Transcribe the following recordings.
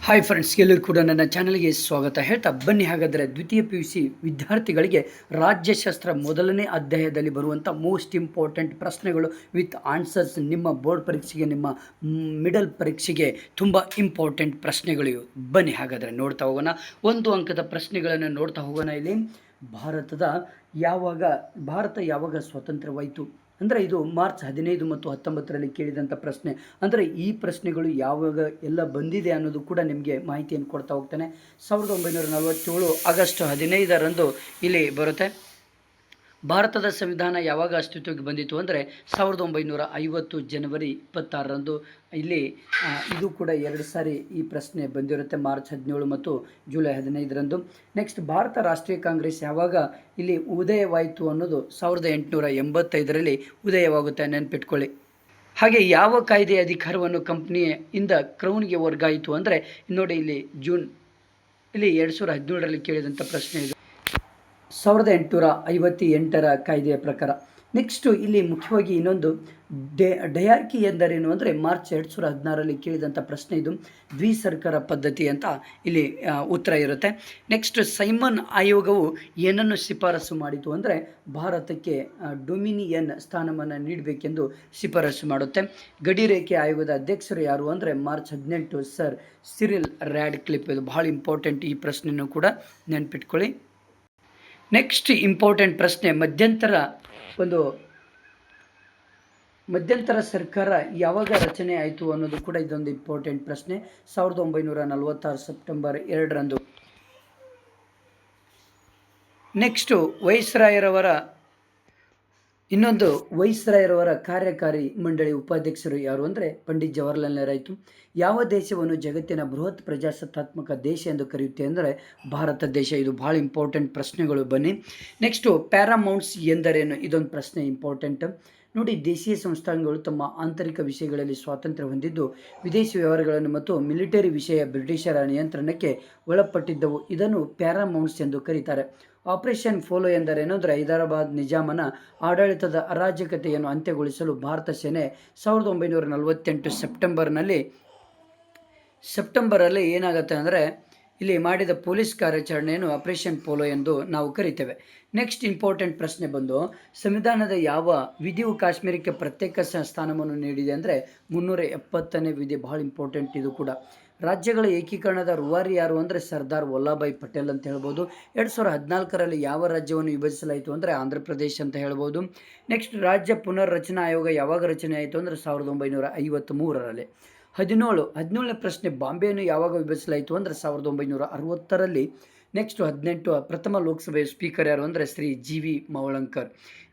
Hi friends, ಎಲ್ಲರೂ ಕೂಡ ನನ್ನ ಚಾನಲ್ಗೆ ಸ್ವಾಗತ ಹೇಳ್ತಾ ಬನ್ನಿ. ಹಾಗಾದರೆ ದ್ವಿತೀಯ PUC ವಿದ್ಯಾರ್ಥಿಗಳಿಗೆ ರಾಜ್ಯಶಾಸ್ತ್ರ ಮೊದಲನೇ ಅಧ್ಯಾಯದಲ್ಲಿ ಬರುವಂಥ ಮೋಸ್ಟ್ ಇಂಪಾರ್ಟೆಂಟ್ ಪ್ರಶ್ನೆಗಳು ವಿತ್ ಆನ್ಸರ್ಸ್ ನಿಮ್ಮ ಬೋರ್ಡ್ ಪರೀಕ್ಷೆಗೆ, ನಿಮ್ಮ ಮಿಡಲ್ ಪರೀಕ್ಷೆಗೆ ತುಂಬ ಇಂಪಾರ್ಟೆಂಟ್ ಪ್ರಶ್ನೆಗಳು ಇವು. ಬನ್ನಿ ಹಾಗಾದರೆ ನೋಡ್ತಾ ಹೋಗೋಣ. 1 ಅಂಕದ ಪ್ರಶ್ನೆಗಳನ್ನು ನೋಡ್ತಾ ಹೋಗೋಣ. ಇಲ್ಲಿ ಭಾರತ ಯಾವಾಗ ಸ್ವತಂತ್ರವಾಯಿತು ಅಂದರೆ ಇದು ಮಾರ್ಚ್ 15 ಮತ್ತು 19ರಲ್ಲಿ ಕೇಳಿದಂಥ ಪ್ರಶ್ನೆ. ಅಂದರೆ ಈ ಪ್ರಶ್ನೆಗಳು ಯಾವಾಗ ಎಲ್ಲ ಬಂದಿದೆ ಅನ್ನೋದು ಕೂಡ ನಿಮಗೆ ಮಾಹಿತಿಯನ್ನು ಕೊಡ್ತಾ ಹೋಗ್ತಾನೆ. 1947 ಆಗಸ್ಟ್ 15ರಂದು ಇಲ್ಲಿ ಬರುತ್ತೆ. ಭಾರತದ ಸಂವಿಧಾನ ಯಾವಾಗ ಅಸ್ತಿತ್ವಕ್ಕೆ ಬಂದಿತು ಅಂದರೆ 1950 ಜನವರಿ 26ರಂದು. ಇಲ್ಲಿ ಇದು ಕೂಡ 2 ಸಾರಿ ಈ ಪ್ರಶ್ನೆ ಬಂದಿರುತ್ತೆ, ಮಾರ್ಚ್ 17 ಮತ್ತು ಜುಲೈ 15ರಂದು. ನೆಕ್ಸ್ಟ್, ಭಾರತ ರಾಷ್ಟ್ರೀಯ ಕಾಂಗ್ರೆಸ್ ಯಾವಾಗ ಇಲ್ಲಿ ಉದಯವಾಯಿತು ಅನ್ನೋದು 1885ರಲ್ಲಿ ಉದಯವಾಗುತ್ತೆ, ನೆನಪಿಟ್ಕೊಳ್ಳಿ. ಹಾಗೆ ಯಾವ ಕಾಯ್ದೆಯ ಅಧಿಕಾರವನ್ನು ಕಂಪ್ನಿಯಿಂದ ಕ್ರೌನ್ಗೆ ವರ್ಗಾಯಿತು ಅಂದರೆ ನೋಡಿ ಇಲ್ಲಿ 2017ರಲ್ಲಿ ಕೇಳಿದಂಥ ಪ್ರಶ್ನೆ ಇದು 1858ರ ಕಾಯ್ದೆಯ ಪ್ರಕಾರ. ನೆಕ್ಸ್ಟು ಇಲ್ಲಿ ಮುಖ್ಯವಾಗಿ ಇನ್ನೊಂದು ಡಯಾರ್ಕಿ ಎಂದರೇನು ಅಂದರೆ ಮಾರ್ಚ್ 2016ರಲ್ಲಿ ಕೇಳಿದಂಥ ಪ್ರಶ್ನೆ ಇದು. ದ್ವಿಸರ್ಕಾರ ಪದ್ಧತಿ ಅಂತ ಇಲ್ಲಿ ಉತ್ತರ ಇರುತ್ತೆ. ನೆಕ್ಸ್ಟ್, ಸೈಮನ್ ಆಯೋಗವು ಏನನ್ನು ಶಿಫಾರಸು ಮಾಡಿತು ಅಂದರೆ ಭಾರತಕ್ಕೆ ಡೊಮಿನಿಯನ್ ಸ್ಥಾನಮಾನ ನೀಡಬೇಕೆಂದು ಶಿಫಾರಸು ಮಾಡುತ್ತೆ. ಗಡಿರೇಖೆ ಆಯೋಗದ ಅಧ್ಯಕ್ಷರು ಯಾರು ಅಂದರೆ ಮಾರ್ಚ್ 18 ಸರ್ ಸಿರಿಲ್ ರ್ಯಾಡ್ಕ್ಲಿಫ್. ಇದು ಬಹಳ ಇಂಪಾರ್ಟೆಂಟ್, ಈ ಪ್ರಶ್ನೆಯನ್ನು ಕೂಡ ನೆನಪಿಟ್ಕೊಳ್ಳಿ. ನೆಕ್ಸ್ಟ್ ಇಂಪಾರ್ಟೆಂಟ್ ಪ್ರಶ್ನೆ, ಮಧ್ಯಂತರ ಸರ್ಕಾರ ಯಾವಾಗ ರಚನೆ ಆಯಿತು ಅನ್ನೋದು ಕೂಡ ಇದೊಂದು ಇಂಪಾರ್ಟೆಂಟ್ ಪ್ರಶ್ನೆ. 1946 ಸೆಪ್ಟೆಂಬರ್ 2ರಂದು. ನೆಕ್ಸ್ಟು ವೈಸ್ರಾಯರವರ ಕಾರ್ಯಕಾರಿ ಮಂಡಳಿ ಉಪಾಧ್ಯಕ್ಷರು ಯಾರು ಅಂದರೆ ಪಂಡಿತ್ ಜವಾಹರ್ಲಾಲ್ ನೆಹರು ಆಯಿತು. ಯಾವ ದೇಶವನ್ನು ಜಗತ್ತಿನ ಬೃಹತ್ ಪ್ರಜಾಸತ್ತಾತ್ಮಕ ದೇಶ ಎಂದು ಕರೆಯುತ್ತೆ ಅಂದರೆ ಭಾರತ ದೇಶ. ಇದು ಭಾಳ ಇಂಪಾರ್ಟೆಂಟ್ ಪ್ರಶ್ನೆಗಳು. ಬನ್ನಿ. ನೆಕ್ಸ್ಟು, ಪ್ಯಾರಾಮೌಂಟ್ಸ್ ಎಂದರೇನು? ಇದೊಂದು ಪ್ರಶ್ನೆ ಇಂಪಾರ್ಟೆಂಟ್ ನೋಡಿ. ದೇಶೀಯ ಸಂಸ್ಥಾನಗಳು ತಮ್ಮ ಆಂತರಿಕ ವಿಷಯಗಳಲ್ಲಿ ಸ್ವಾತಂತ್ರ್ಯ ಹೊಂದಿದ್ದು ವಿದೇಶಿ ವ್ಯವಹಾರಗಳನ್ನು ಮತ್ತು ಮಿಲಿಟರಿ ವಿಷಯ ಬ್ರಿಟಿಷರ ನಿಯಂತ್ರಣಕ್ಕೆ ಒಳಪಟ್ಟಿದ್ದವು. ಇದನ್ನು ಪ್ಯಾರಾಮೌಂಟ್ಸ್ ಎಂದು ಕರೀತಾರೆ. ಆಪರೇಷನ್ ಫೋಲೋ ಎಂದರೇನು ಅಂದರೆ ಹೈದರಾಬಾದ್ ನಿಜಾಮನ ಆಡಳಿತದ ಅರಾಜಕತೆಯನ್ನು ಅಂತ್ಯಗೊಳಿಸಲು ಭಾರತ ಸೇನೆ 1948 ಸೆಪ್ಟೆಂಬರಲ್ಲಿ ಏನಾಗುತ್ತೆ ಅಂದರೆ ಇಲ್ಲಿ ಮಾಡಿದ ಪೊಲೀಸ್ ಕಾರ್ಯಾಚರಣೆಯನ್ನು ಆಪರೇಷನ್ ಪೋಲೋ ಎಂದು ನಾವು ಕರಿತೇವೆ. ನೆಕ್ಸ್ಟ್ ಇಂಪಾರ್ಟೆಂಟ್ ಪ್ರಶ್ನೆ ಬಂದು, ಸಂವಿಧಾನದ ಯಾವ ವಿಧಿಯು ಕಾಶ್ಮೀರಕ್ಕೆ ಪ್ರತ್ಯೇಕ ಸ್ಥಾನವನ್ನು ನೀಡಿದೆ ಅಂದರೆ 370ನೇ ವಿಧಿ. ಬಹಳ ಇಂಪಾರ್ಟೆಂಟ್ ಇದು ಕೂಡ. ರಾಜ್ಯಗಳ ಏಕೀಕರಣದ ರೂವಾರಿ ಯಾರು ಅಂದರೆ ಸರ್ದಾರ್ ವಲ್ಲಭಭಾಯ್ ಪಟೇಲ್ ಅಂತ ಹೇಳ್ಬೋದು. 2014ರಲ್ಲಿ ಯಾವ ರಾಜ್ಯವನ್ನು ವಿಭಜಿಸಲಾಯಿತು ಅಂದರೆ ಆಂಧ್ರ ಪ್ರದೇಶ ಅಂತ ಹೇಳ್ಬೋದು. ನೆಕ್ಸ್ಟ್, ರಾಜ್ಯ ಪುನರ್ರಚನಾ ಆಯೋಗ ಯಾವಾಗ ರಚನೆ ಆಯಿತು ಅಂದರೆ 1953ರಲ್ಲಿ. 17ನೇ ಪ್ರಶ್ನೆ, ಬಾಂಬೆಯನ್ನು ಯಾವಾಗ ವಿಭಜಿಸಲಾಯಿತು ಅಂದರೆ 1960ರಲ್ಲಿ. ನೆಕ್ಸ್ಟ್ 18, ಪ್ರಥಮ ಲೋಕಸಭೆಯ ಸ್ಪೀಕರ್ ಯಾರು ಅಂದರೆ ಶ್ರೀ GV ಮವಳಂಕರ್.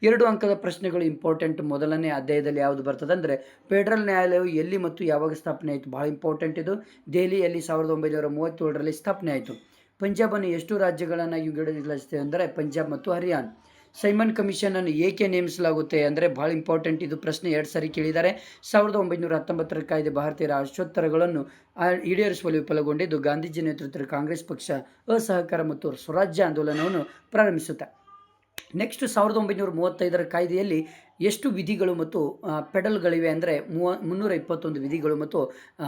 2 ಅಂಕದ ಪ್ರಶ್ನೆಗಳು ಇಂಪಾರ್ಟೆಂಟ್. ಮೊದಲನೇ ಅಧ್ಯಾಯದಲ್ಲಿ ಯಾವುದು ಬರ್ತದೆ ಅಂದರೆ ಫೆಡರಲ್ ನ್ಯಾಯಾಲಯವು ಎಲ್ಲಿ ಮತ್ತು ಯಾವಾಗ ಸ್ಥಾಪನೆ ಆಯಿತು? ಭಾಳ ಇಂಪಾರ್ಟೆಂಟ್ ಇದು. ದೆಹಲಿಯಲ್ಲಿ 1937ರಲ್ಲಿ ಸ್ಥಾಪನೆ ಆಯಿತು. ಪಂಜಾಬನ್ನು ಎಷ್ಟು ರಾಜ್ಯಗಳನ್ನಾಗಿ ವಿಂಗಡಿಸಲಾಗಿದೆ ಅಂದರೆ ಪಂಜಾಬ್ ಮತ್ತು ಹರಿಯಾಣ. ಸೈಮನ್ ಕಮಿಷನನ್ನು ಏಕೆ ನೇಮಿಸಲಾಗುತ್ತೆ ಅಂದರೆ ಭಾಳ ಇಂಪಾರ್ಟೆಂಟ್ ಇದು ಪ್ರಶ್ನೆ. 2 ಸಾರಿ ಕೇಳಿದ್ದಾರೆ. 1919ರ ಕಾಯ್ದೆ ಭಾರತೀಯರ ಆಶೋತ್ತರಗಳನ್ನು ಈಡೇರಿಸುವಲ್ಲಿ ವಿಫಲಗೊಂಡಿದ್ದು ಗಾಂಧೀಜಿ ನೇತೃತ್ವದ ಕಾಂಗ್ರೆಸ್ ಪಕ್ಷ ಅಸಹಕಾರ ಮತ್ತು ಸ್ವರಾಜ್ಯ ಆಂದೋಲನವನ್ನು ಪ್ರಾರಂಭಿಸುತ್ತೆ. ನೆಕ್ಸ್ಟ್, 1935ರ ಕಾಯ್ದೆಯಲ್ಲಿ ಎಷ್ಟು ವಿಧಿಗಳು ಮತ್ತು ಪೆಡಲ್ಗಳಿವೆ ಅಂದರೆ 321 ವಿಧಿಗಳು ಮತ್ತು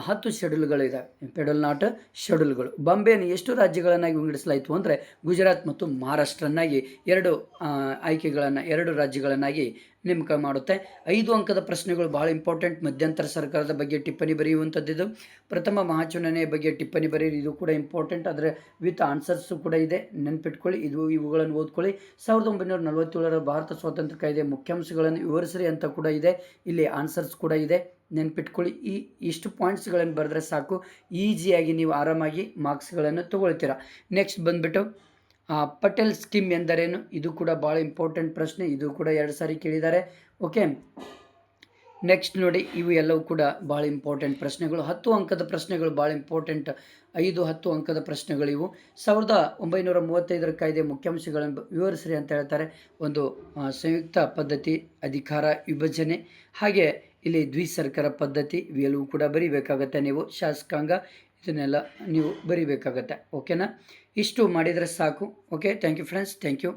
10 ಶೆಡ್ಯೂಲ್ಗಳಿವೆ. Pedal not ಶೆಡ್ಯೂಲ್ಗಳು. ಬಾಂಬೆಯನ್ನು ಎಷ್ಟು ರಾಜ್ಯಗಳನ್ನಾಗಿ ವಿಂಗಡಿಸಲಾಯಿತು ಅಂದರೆ ಗುಜರಾತ್ ಮತ್ತು ಮಹಾರಾಷ್ಟ್ರನ್ನಾಗಿ 2 ರಾಜ್ಯಗಳನ್ನಾಗಿ ನೇಮಕ ಮಾಡುತ್ತೆ. 5 ಅಂಕದ ಪ್ರಶ್ನೆಗಳು ಭಾಳ ಇಂಪಾರ್ಟೆಂಟ್. ಮಧ್ಯಂತರ ಸರ್ಕಾರದ ಬಗ್ಗೆ ಟಿಪ್ಪಣಿ ಬರೆಯುವಂಥದ್ದು. ಪ್ರಥಮ ಮಹಾಚುನಾವಣೆಯ ಬಗ್ಗೆ ಟಿಪ್ಪಣಿ ಬರೆಯಿರಿ, ಇದು ಕೂಡ ಇಂಪಾರ್ಟೆಂಟ್. ಆದರೆ ವಿತ್ ಆನ್ಸರ್ಸು ಕೂಡ ಇದೆ, ನೆನ್ಪಿಟ್ಕೊಳ್ಳಿ. ಇವುಗಳನ್ನು ಓದ್ಕೊಳ್ಳಿ. 1947ರ ಭಾರತ ಸ್ವಾತಂತ್ರ್ಯ ಕಾಯ್ದೆ ಮುಖ್ಯಾಂಶಗಳನ್ನು ವಿವರಿಸ್ರಿ ಅಂತ ಕೂಡ ಇದೆ. ಇಲ್ಲಿ ಆನ್ಸರ್ಸ್ ಕೂಡ ಇದೆ, ನೆನ್ಪಿಟ್ಕೊಳ್ಳಿ. ಇಷ್ಟು ಪಾಯಿಂಟ್ಸ್ಗಳನ್ನು ಬರೆದ್ರೆ ಸಾಕು, ಈಸಿಯಾಗಿ ನೀವು ಆರಾಮಾಗಿ ಮಾರ್ಕ್ಸ್ಗಳನ್ನು ತೊಗೊಳ್ತೀರಾ. ನೆಕ್ಸ್ಟ್ ಬಂದುಬಿಟ್ಟು ಪಟೇಲ್ ಸ್ಕೀಮ್ ಎಂದರೇನು? ಇದು ಕೂಡ ಭಾಳ ಇಂಪಾರ್ಟೆಂಟ್ ಪ್ರಶ್ನೆ. ಇದು ಕೂಡ 2 ಸಾರಿ ಕೇಳಿದ್ದಾರೆ. ಓಕೆ, ನೆಕ್ಸ್ಟ್ ನೋಡಿ, ಇವು ಎಲ್ಲವೂ ಕೂಡ ಭಾಳ ಇಂಪಾರ್ಟೆಂಟ್ ಪ್ರಶ್ನೆಗಳು. 10 ಅಂಕದ ಪ್ರಶ್ನೆಗಳು ಭಾಳ ಇಂಪಾರ್ಟೆಂಟ್. 10 ಅಂಕದ ಪ್ರಶ್ನೆಗಳು ಇವು. 1935ರ ಕಾಯ್ದೆ ಮುಖ್ಯಾಂಶಗಳನ್ನು ವಿವರಿಸ್ರಿ ಅಂತ ಹೇಳ್ತಾರೆ. ಒಂದು ಸಂಯುಕ್ತ ಪದ್ಧತಿ, ಅಧಿಕಾರ ವಿಭಜನೆ, ಹಾಗೆ ಇಲ್ಲಿ ದ್ವಿಸರ್ಕಾರ ಪದ್ಧತಿ, ಇವೆಲ್ಲವೂ ಕೂಡ ಬರೀಬೇಕಾಗತ್ತೆ ನೀವು. ಶಾಸಕಾಂಗ, ಇದನ್ನೆಲ್ಲ ನೀವು ಬರೀಬೇಕಾಗತ್ತೆ. ಓಕೆನಾ? ಇಷ್ಟು ಮಾಡಿದರೆ ಸಾಕು. Okay, thank you friends, thank you.